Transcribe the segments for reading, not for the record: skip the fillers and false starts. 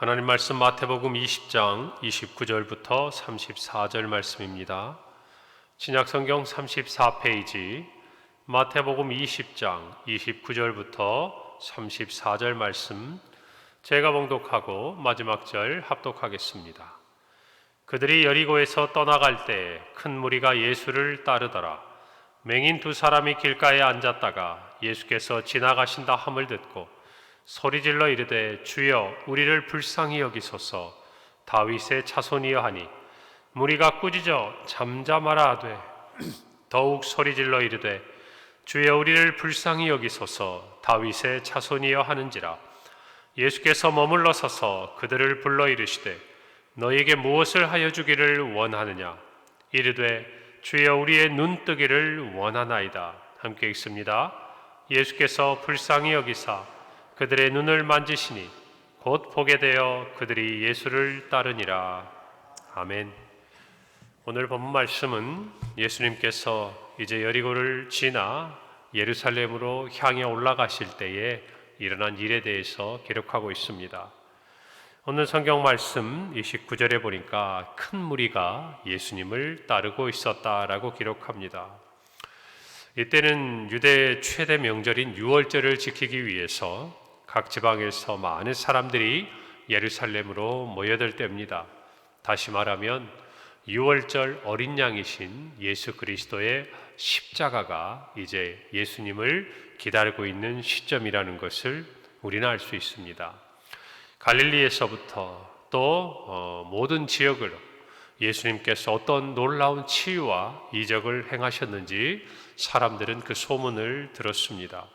하나님 말씀 마태복음 20장 29절부터 34절 말씀입니다. 신약성경 34페이지 마태복음 20장 29절부터 34절 말씀 제가 봉독하고 마지막 절 합독하겠습니다. 그들이 여리고에서 떠나갈 때 큰 무리가 예수를 따르더라. 맹인 두 사람이 길가에 앉았다가 예수께서 지나가신다 함을 듣고 소리질러 이르되 주여 우리를 불쌍히 여기소서. 다윗의 자손이여 하니 무리가 꾸짖어 잠잠하라 하되 더욱 소리질러 이르되 주여 우리를 불쌍히 여기소서. 다윗의 자손이여 하는지라. 예수께서 머물러 서서 그들을 불러 이르시되 너에게 무엇을 하여 주기를 원하느냐. 이르되 주여 우리의 눈뜨기를 원하나이다. 함께 읽습니다. 예수께서 불쌍히 여기사 그들의 눈을 만지시니 곧 보게 되어 그들이 예수를 따르니라. 아멘. 오늘 본문 말씀은 예수님께서 이제 여리고를 지나 예루살렘으로 향해 올라가실 때에 일어난 일에 대해서 기록하고 있습니다. 오늘 성경 말씀 29절에 보니까 큰 무리가 예수님을 따르고 있었다라고 기록합니다. 이때는 유대의 최대 명절인 유월절을 지키기 위해서 각 지방에서 많은 사람들이 예루살렘으로 모여들 때입니다. 다시 말하면 유월절 어린 양이신 예수 그리스도의 십자가가 이제 예수님을 기다리고 있는 시점이라는 것을 우리는 알 수 있습니다. 갈릴리에서부터 또 모든 지역으로 예수님께서 어떤 놀라운 치유와 이적을 행하셨는지 사람들은 그 소문을 들었습니다.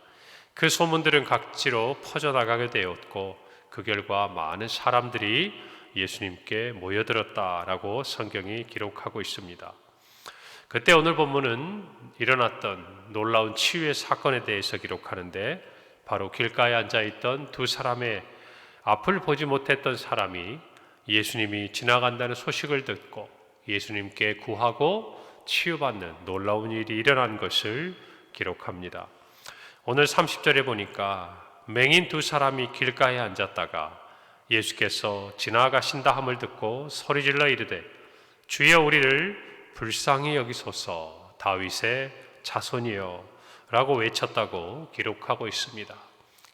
그 소문들은 각지로 퍼져나가게 되었고 그 결과 많은 사람들이 예수님께 모여들었다라고 성경이 기록하고 있습니다. 그때 오늘 본문은 일어났던 놀라운 치유의 사건에 대해서 기록하는데 바로 길가에 앉아있던 두 사람의 앞을 보지 못했던 사람이 예수님이 지나간다는 소식을 듣고 예수님께 구하고 치유받는 놀라운 일이 일어난 것을 기록합니다. 오늘 30절에 보니까 맹인 두 사람이 길가에 앉았다가 예수께서 지나가신다 함을 듣고 소리질러 이르되 주여 우리를 불쌍히 여기소서. 다윗의 자손이여 라고 외쳤다고 기록하고 있습니다.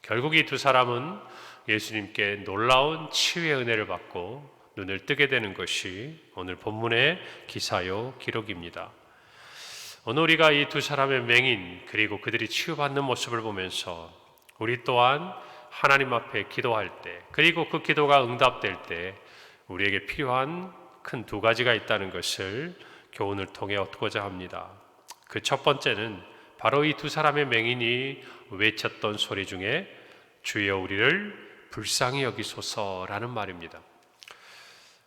결국 이 두 사람은 예수님께 놀라운 치유의 은혜를 받고 눈을 뜨게 되는 것이 오늘 본문의 기사요 기록입니다. 오늘 우리가 이 두 사람의 맹인 그리고 그들이 치유받는 모습을 보면서 우리 또한 하나님 앞에 기도할 때 그리고 그 기도가 응답될 때 우리에게 필요한 큰 두 가지가 있다는 것을 교훈을 통해 얻고자 합니다. 그 첫 번째는 바로 이 두 사람의 맹인이 외쳤던 소리 중에 주여 우리를 불쌍히 여기소서라는 말입니다.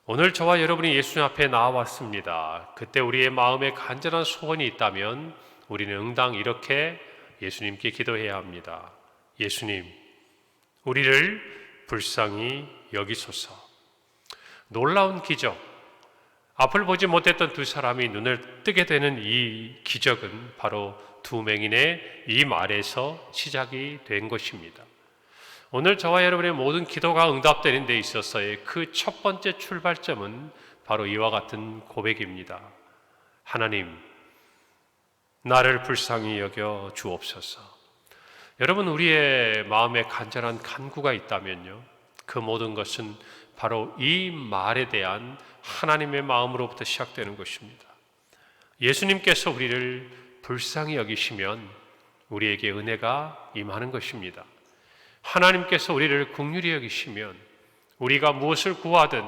오늘 저와 여러분이 예수님 앞에 나와왔습니다. 그때 우리의 마음에 간절한 소원이 있다면 우리는 응당 이렇게 예수님께 기도해야 합니다. 예수님, 우리를 불쌍히 여기소서. 놀라운 기적, 앞을 보지 못했던 두 사람이 눈을 뜨게 되는 이 기적은 바로 두 맹인의 이 말에서 시작이 된 것입니다. 오늘 저와 여러분의 모든 기도가 응답되는 데 있어서의 그 첫 번째 출발점은 바로 이와 같은 고백입니다. 하나님, 나를 불쌍히 여겨 주옵소서. 여러분, 우리의 마음에 간절한 간구가 있다면요, 그 모든 것은 바로 이 말에 대한 하나님의 마음으로부터 시작되는 것입니다. 예수님께서 우리를 불쌍히 여기시면 우리에게 은혜가 임하는 것입니다. 하나님께서 우리를 긍휼히 여기시면 우리가 무엇을 구하든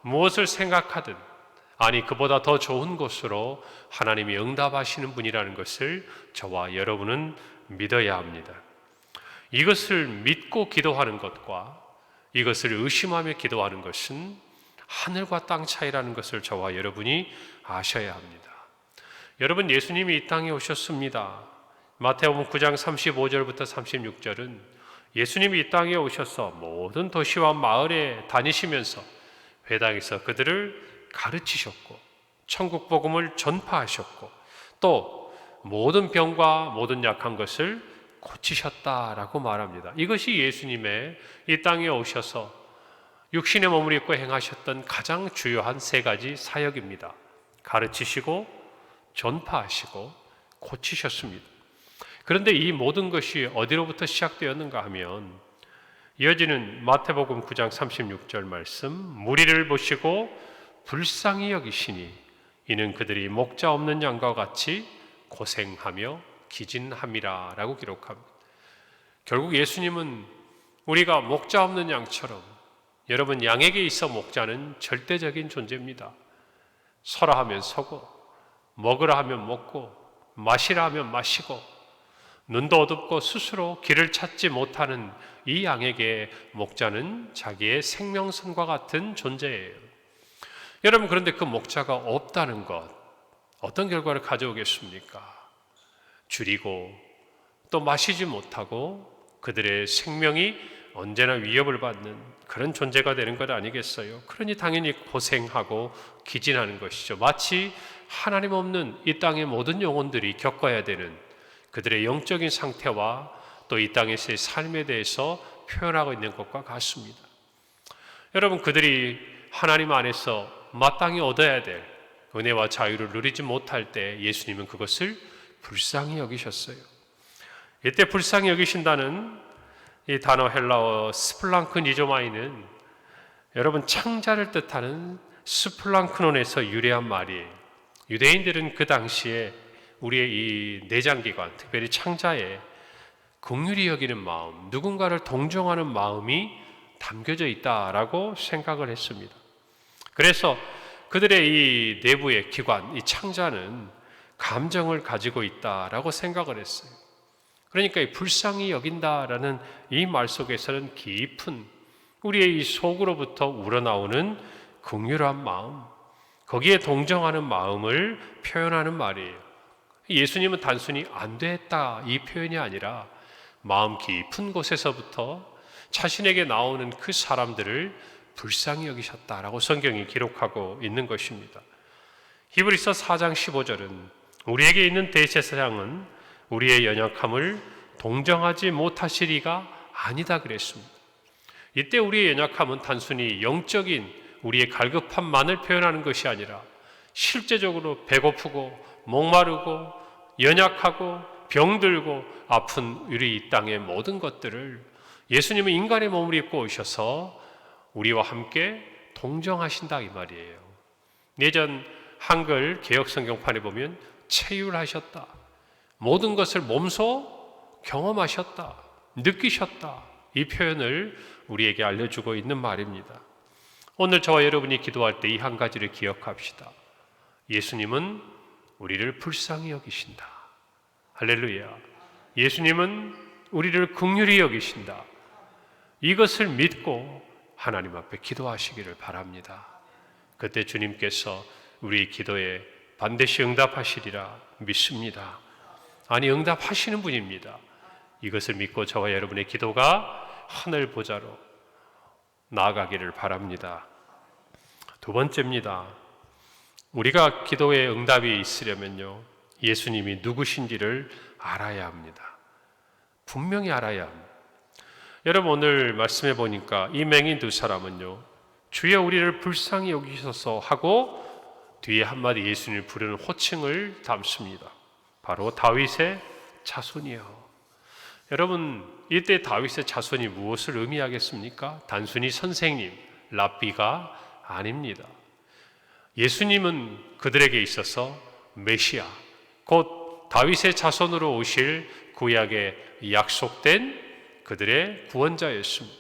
무엇을 생각하든 아니 그보다 더 좋은 것으로 하나님이 응답하시는 분이라는 것을 저와 여러분은 믿어야 합니다. 이것을 믿고 기도하는 것과 이것을 의심하며 기도하는 것은 하늘과 땅 차이라는 것을 저와 여러분이 아셔야 합니다. 여러분, 예수님이 이 땅에 오셨습니다. 마태복음 9장 35절부터 36절은 예수님이 이 땅에 오셔서 모든 도시와 마을에 다니시면서 회당에서 그들을 가르치셨고 천국 복음을 전파하셨고 또 모든 병과 모든 약한 것을 고치셨다라고 말합니다. 이것이 예수님의 이 땅에 오셔서 육신의 몸을 입고 행하셨던 가장 주요한 세 가지 사역입니다. 가르치시고 전파하시고 고치셨습니다. 그런데 이 모든 것이 어디로부터 시작되었는가 하면 이어지는 마태복음 9장 36절 말씀, 무리를 보시고 불쌍히 여기시니 이는 그들이 목자 없는 양과 같이 고생하며 기진함이라 라고 기록합니다. 결국 예수님은 우리가 목자 없는 양처럼, 여러분, 양에게 있어 목자는 절대적인 존재입니다. 서라 하면 서고, 먹으라 하면 먹고, 마시라 하면 마시고, 눈도 어둡고 스스로 길을 찾지 못하는 이 양에게 목자는 자기의 생명선과 같은 존재예요. 여러분, 그런데 그 목자가 없다는 것, 어떤 결과를 가져오겠습니까? 줄이고 또 마시지 못하고 그들의 생명이 언제나 위협을 받는 그런 존재가 되는 것 아니겠어요? 그러니 당연히 고생하고 기진하는 것이죠. 마치 하나님 없는 이 땅의 모든 영혼들이 겪어야 되는 그들의 영적인 상태와 또 이 땅에서의 삶에 대해서 표현하고 있는 것과 같습니다. 여러분, 그들이 하나님 안에서 마땅히 얻어야 될 은혜와 자유를 누리지 못할 때 예수님은 그것을 불쌍히 여기셨어요. 이때 불쌍히 여기신다는 이 단어 헬라어 스플랑크니조마이는 여러분 창자를 뜻하는 스플랑크논에서 유래한 말이에요. 유대인들은 그 당시에 우리의 이 내장기관, 특별히 창자에 긍휼히 여기는 마음, 누군가를 동정하는 마음이 담겨져 있다라고 생각을 했습니다. 그래서 그들의 이 내부의 기관, 이 창자는 감정을 가지고 있다라고 생각을 했어요. 그러니까 이 불쌍히 여긴다라는 이 말 속에서는 깊은 우리의 이 속으로부터 우러나오는 긍휼한 마음, 거기에 동정하는 마음을 표현하는 말이에요. 예수님은 단순히 안 됐다 이 표현이 아니라 마음 깊은 곳에서부터 자신에게 나오는 그 사람들을 불쌍히 여기셨다라고 성경이 기록하고 있는 것입니다. 히브리서 4장 15절은 우리에게 있는 대제사장은 우리의 연약함을 동정하지 못하시리가 아니다 그랬습니다. 이때 우리의 연약함은 단순히 영적인 우리의 갈급함만을 표현하는 것이 아니라 실제적으로 배고프고 목마르고 연약하고 병들고 아픈 우리 이 땅의 모든 것들을 예수님은 인간의 몸을 입고 오셔서 우리와 함께 동정하신다 이 말이에요. 예전 한글 개역성경판에 보면 체휼하셨다, 모든 것을 몸소 경험하셨다, 느끼셨다, 이 표현을 우리에게 알려주고 있는 말입니다. 오늘 저와 여러분이 기도할 때 이 한 가지를 기억합시다. 예수님은 우리를 불쌍히 여기신다. 할렐루야. 예수님은 우리를 긍휼히 여기신다. 이것을 믿고 하나님 앞에 기도하시기를 바랍니다. 그때 주님께서 우리 기도에 반드시 응답하시리라 믿습니다. 아니, 응답하시는 분입니다. 이것을 믿고 저와 여러분의 기도가 하늘 보좌로 나아가기를 바랍니다. 두 번째입니다. 우리가 기도에 응답이 있으려면요, 예수님이 누구신지를 알아야 합니다. 분명히 알아야 합니다. 여러분, 오늘 말씀해 보니까 이 맹인 두 사람은요, 주여 우리를 불쌍히 여기셔서 하고 뒤에 한마디 예수님을 부르는 호칭을 담습니다. 바로 다윗의 자손이요. 여러분, 이때 다윗의 자손이 무엇을 의미하겠습니까? 단순히 선생님, 랍비가 아닙니다. 예수님은 그들에게 있어서 메시아, 곧 다윗의 자손으로 오실 구약에 약속된 그들의 구원자였습니다.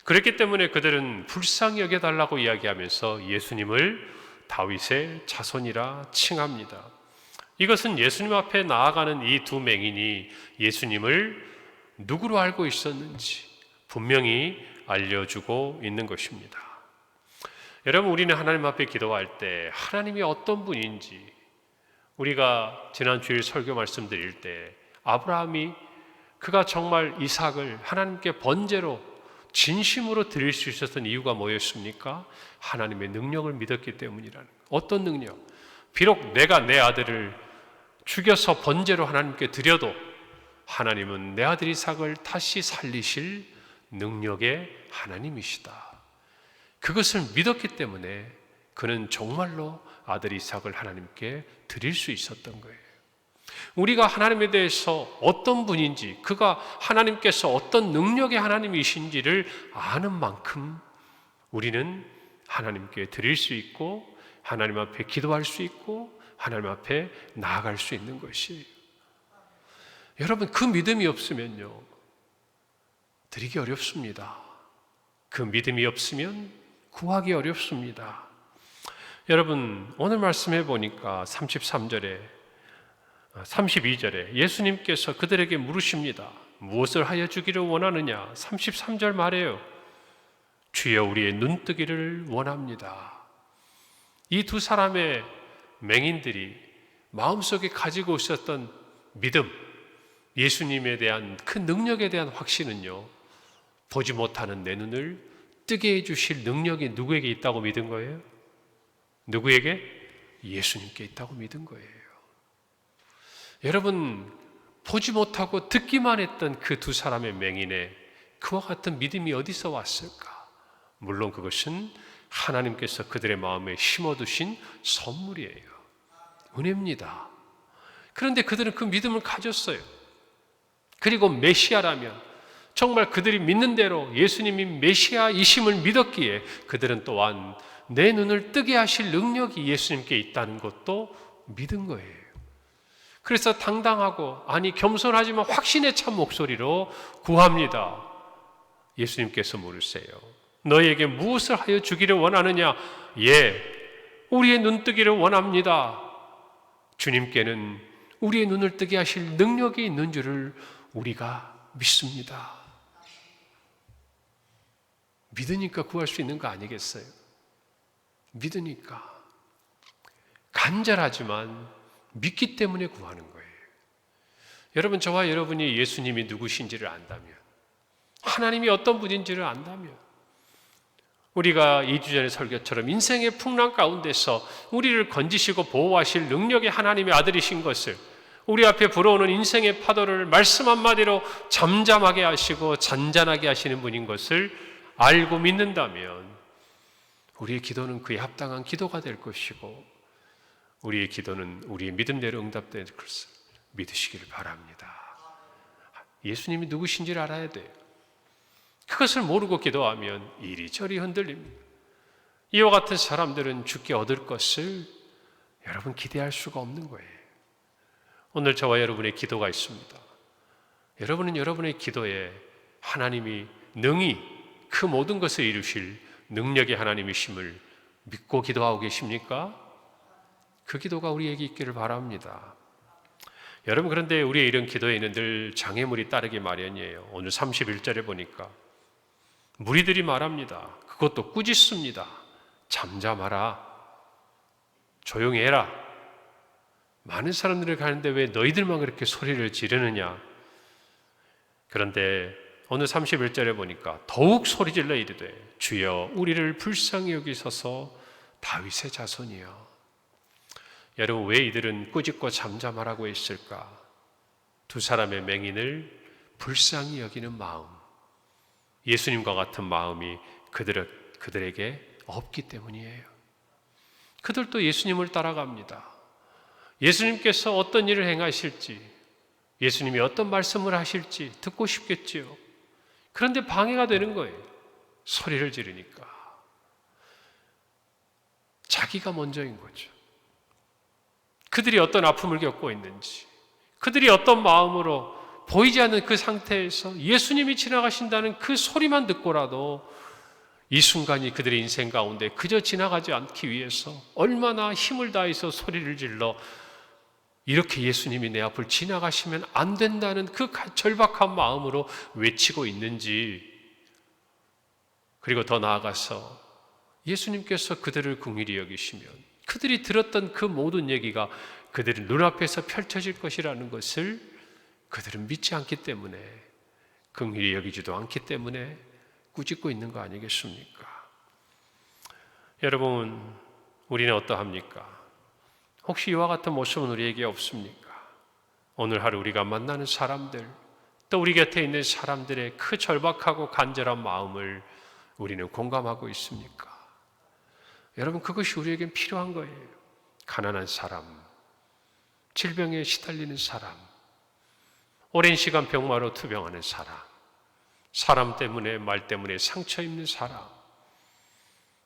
그렇기 때문에 그들은 불쌍히 여겨달라고 이야기하면서 예수님을 다윗의 자손이라 칭합니다. 이것은 예수님 앞에 나아가는 이 두 맹인이 예수님을 누구로 알고 있었는지 분명히 알려주고 있는 것입니다. 여러분, 우리는 하나님 앞에 기도할 때 하나님이 어떤 분인지, 우리가 지난 주일 설교 말씀드릴 때 아브라함이 그가 정말 이삭을 하나님께 번제로 진심으로 드릴 수 있었던 이유가 뭐였습니까? 하나님의 능력을 믿었기 때문이라는 거예요. 어떤 능력? 비록 내가 내 아들을 죽여서 번제로 하나님께 드려도 하나님은 내 아들 이삭을 다시 살리실 능력의 하나님이시다. 그것을 믿었기 때문에 그는 정말로 아들 이삭을 하나님께 드릴 수 있었던 거예요. 우리가 하나님에 대해서 어떤 분인지, 그가 하나님께서 어떤 능력의 하나님이신지를 아는 만큼 우리는 하나님께 드릴 수 있고 하나님 앞에 기도할 수 있고 하나님 앞에 나아갈 수 있는 것이에요. 여러분, 그 믿음이 없으면요, 드리기 어렵습니다. 그 믿음이 없으면 구하기 어렵습니다. 여러분, 오늘 말씀해 보니까 32절에 예수님께서 그들에게 물으십니다. 무엇을 하여 주기를 원하느냐? 33절 말해요. 주여 우리의 눈뜨기를 원합니다. 이 두 사람의 맹인들이 마음속에 가지고 있었던 믿음, 예수님에 대한 그 능력에 대한 확신은요, 보지 못하는 내 눈을 뜨게 해주실 능력이 누구에게 있다고 믿은 거예요? 누구에게? 예수님께 있다고 믿은 거예요. 여러분, 보지 못하고 듣기만 했던 그 두 사람의 맹인의 그와 같은 믿음이 어디서 왔을까? 물론 그것은 하나님께서 그들의 마음에 심어두신 선물이에요. 은혜입니다. 그런데 그들은 그 믿음을 가졌어요. 그리고 메시아라면 정말 그들이 믿는 대로 예수님이 메시아이심을 믿었기에 그들은 또한 내 눈을 뜨게 하실 능력이 예수님께 있다는 것도 믿은 거예요. 그래서 당당하고, 아니 겸손하지만 확신에 찬 목소리로 구합니다. 예수님께서 물으세요. 너희에게 무엇을 하여 주기를 원하느냐? 예, 우리의 눈 뜨기를 원합니다. 주님께는 우리의 눈을 뜨게 하실 능력이 있는 줄을 우리가 믿습니다. 믿으니까 구할 수 있는 거 아니겠어요? 믿으니까. 간절하지만 믿기 때문에 구하는 거예요. 여러분, 저와 여러분이 예수님이 누구신지를 안다면, 하나님이 어떤 분인지를 안다면, 우리가 2주 전의 설교처럼 인생의 풍랑 가운데서 우리를 건지시고 보호하실 능력의 하나님의 아들이신 것을, 우리 앞에 불어오는 인생의 파도를 말씀 한마디로 잠잠하게 하시고 잔잔하게 하시는 분인 것을 알고 믿는다면 우리의 기도는 그에 합당한 기도가 될 것이고 우리의 기도는 우리의 믿음대로 응답될 것을 믿으시기를 바랍니다. 예수님이 누구신지를 알아야 돼요. 그것을 모르고 기도하면 이리저리 흔들립니다. 이와 같은 사람들은 주께 얻을 것을 여러분 기대할 수가 없는 거예요. 오늘 저와 여러분의 기도가 있습니다. 여러분은 여러분의 기도에 하나님이 능히 그 모든 것을 이루실 능력의 하나님이심을 믿고 기도하고 계십니까? 그 기도가 우리에게 있기를 바랍니다. 여러분, 그런데 우리의 이런 기도에는 늘 장애물이 따르기 마련이에요. 오늘 31절에 보니까 무리들이 말합니다. 그것도 꾸짖습니다. 잠잠하라. 조용히 해라. 많은 사람들이 가는데 왜 너희들만 그렇게 소리를 지르느냐? 그런데 오늘 31절에 보니까 더욱 소리질러 이르되 주여 우리를 불쌍히 여기소서 다윗의 자손이여. 여러분, 왜 이들은 꾸짖고 잠잠하라고 했을까? 두 사람의 맹인을 불쌍히 여기는 마음, 예수님과 같은 마음이 그들에게 없기 때문이에요. 그들도 예수님을 따라갑니다. 예수님께서 어떤 일을 행하실지, 예수님이 어떤 말씀을 하실지 듣고 싶겠지요. 그런데 방해가 되는 거예요. 소리를 지르니까. 자기가 먼저인 거죠. 그들이 어떤 아픔을 겪고 있는지, 그들이 어떤 마음으로 보이지 않는 그 상태에서 예수님이 지나가신다는 그 소리만 듣고라도 이 순간이 그들의 인생 가운데 그저 지나가지 않기 위해서 얼마나 힘을 다해서 소리를 질러 이렇게 예수님이 내 앞을 지나가시면 안 된다는 그 절박한 마음으로 외치고 있는지, 그리고 더 나아가서 예수님께서 그들을 긍휼히 여기시면 그들이 들었던 그 모든 얘기가 그들의 눈앞에서 펼쳐질 것이라는 것을 그들은 믿지 않기 때문에, 긍휼히 여기지도 않기 때문에 꾸짖고 있는 거 아니겠습니까? 여러분, 우리는 어떠합니까? 혹시 이와 같은 모습은 우리에게 없습니까? 오늘 하루 우리가 만나는 사람들, 또 우리 곁에 있는 사람들의 그 절박하고 간절한 마음을 우리는 공감하고 있습니까? 여러분, 그것이 우리에겐 필요한 거예요. 가난한 사람, 질병에 시달리는 사람, 오랜 시간 병마로 투병하는 사람, 사람 때문에, 말 때문에 상처 입는 사람.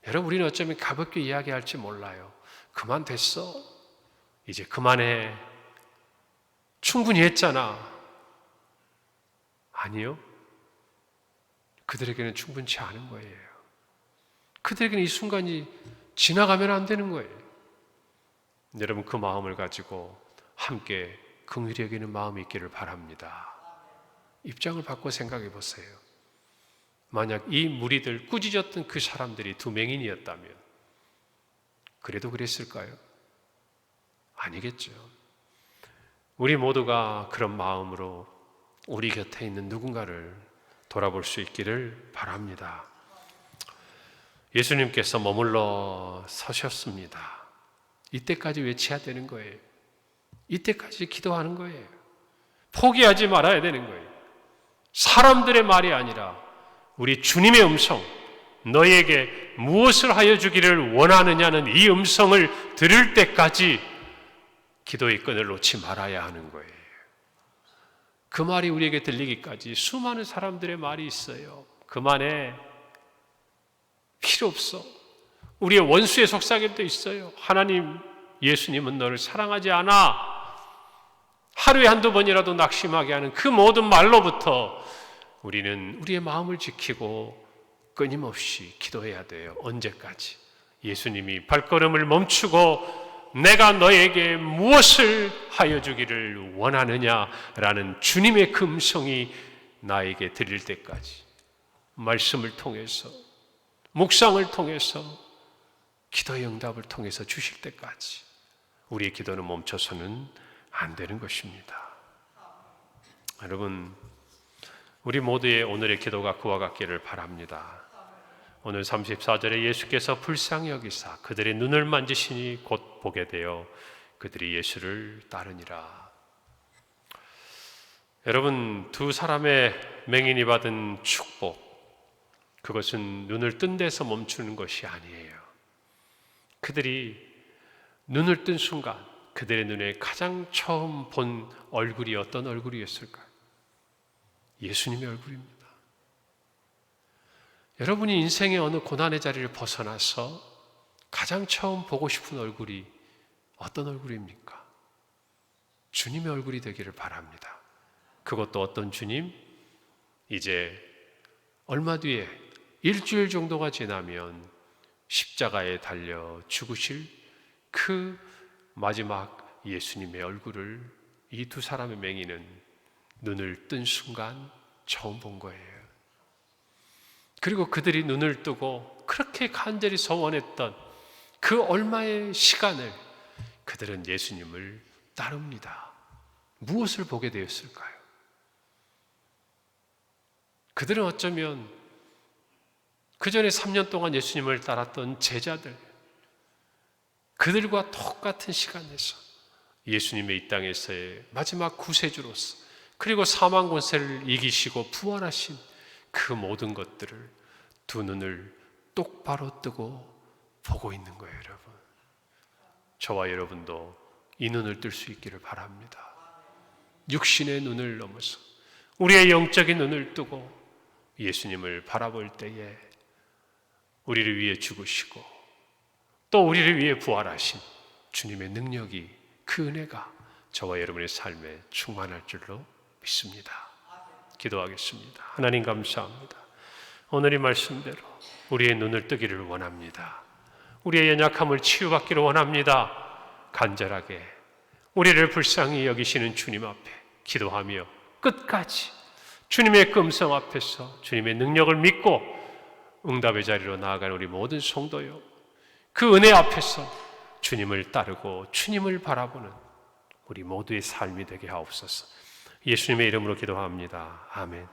여러분, 우리는 어쩌면 가볍게 이야기할지 몰라요. 그만 됐어. 이제 그만해. 충분히 했잖아. 아니요. 그들에게는 충분치 않은 거예요. 그들에게는 이 순간이 지나가면 안 되는 거예요. 여러분, 그 마음을 가지고 함께 긍휼히 여기는 마음이 있기를 바랍니다. 입장을 바꿔 생각해 보세요. 만약 이 무리들, 꾸짖었던 그 사람들이 두 맹인이었다면 그래도 그랬을까요? 아니겠죠. 우리 모두가 그런 마음으로 우리 곁에 있는 누군가를 돌아볼 수 있기를 바랍니다. 예수님께서 머물러 서셨습니다. 이때까지 외쳐야 되는 거예요. 이때까지 기도하는 거예요. 포기하지 말아야 되는 거예요. 사람들의 말이 아니라 우리 주님의 음성, 너에게 무엇을 하여 주기를 원하느냐는 이 음성을 들을 때까지 기도의 끈을 놓지 말아야 하는 거예요. 그 말이 우리에게 들리기까지 수많은 사람들의 말이 있어요. 그만해. 필요 없어. 우리의 원수의 속삭임도 있어요. 하나님, 예수님은 너를 사랑하지 않아. 하루에 한두 번이라도 낙심하게 하는 그 모든 말로부터 우리는 우리의 마음을 지키고 끊임없이 기도해야 돼요. 언제까지? 예수님이 발걸음을 멈추고 내가 너에게 무엇을 하여 주기를 원하느냐라는 주님의 그 음성이 나에게 들릴 때까지, 말씀을 통해서, 묵상을 통해서, 기도의 응답을 통해서 주실 때까지 우리의 기도는 멈춰서는 안 되는 것입니다. 여러분, 우리 모두의 오늘의 기도가 그와 같기를 바랍니다. 오늘 34절에 예수께서 불쌍히 여기사 그들의 눈을 만지시니 곧 보게 되어 그들이 예수를 따르니라. 여러분, 두 사람의 맹인이 받은 축복, 그것은 눈을 뜬 데서 멈추는 것이 아니에요. 그들이 눈을 뜬 순간 그들의 눈에 가장 처음 본 얼굴이 어떤 얼굴이었을까요? 예수님의 얼굴입니다. 여러분이 인생의 어느 고난의 자리를 벗어나서 가장 처음 보고 싶은 얼굴이 어떤 얼굴입니까? 주님의 얼굴이 되기를 바랍니다. 그것도 어떤 주님? 이제 얼마 뒤에 일주일 정도가 지나면 십자가에 달려 죽으실 그 마지막 예수님의 얼굴을 이 두 사람의 맹인은 눈을 뜬 순간 처음 본 거예요. 그리고 그들이 눈을 뜨고 그렇게 간절히 소원했던 그 얼마의 시간을 그들은 예수님을 따릅니다. 무엇을 보게 되었을까요? 그들은 어쩌면 그 전에 3년 동안 예수님을 따랐던 제자들, 그들과 똑같은 시간에서 예수님의 이 땅에서의 마지막 구세주로서, 그리고 사망 권세를 이기시고 부활하신 그 모든 것들을 두 눈을 똑바로 뜨고 보고 있는 거예요, 여러분. 저와 여러분도 이 눈을 뜰 수 있기를 바랍니다. 육신의 눈을 넘어서 우리의 영적인 눈을 뜨고 예수님을 바라볼 때에 우리를 위해 죽으시고 또 우리를 위해 부활하신 주님의 능력이, 그 은혜가 저와 여러분의 삶에 충만할 줄로 믿습니다. 기도하겠습니다. 하나님, 감사합니다. 오늘 이 말씀대로 우리의 눈을 뜨기를 원합니다. 우리의 연약함을 치유받기를 원합니다. 간절하게 우리를 불쌍히 여기시는 주님 앞에 기도하며 끝까지 주님의 금성 앞에서 주님의 능력을 믿고 응답의 자리로 나아가는 우리 모든 성도요, 그 은혜 앞에서 주님을 따르고 주님을 바라보는 우리 모두의 삶이 되게 하옵소서. 예수님의 이름으로 기도합니다. 아멘.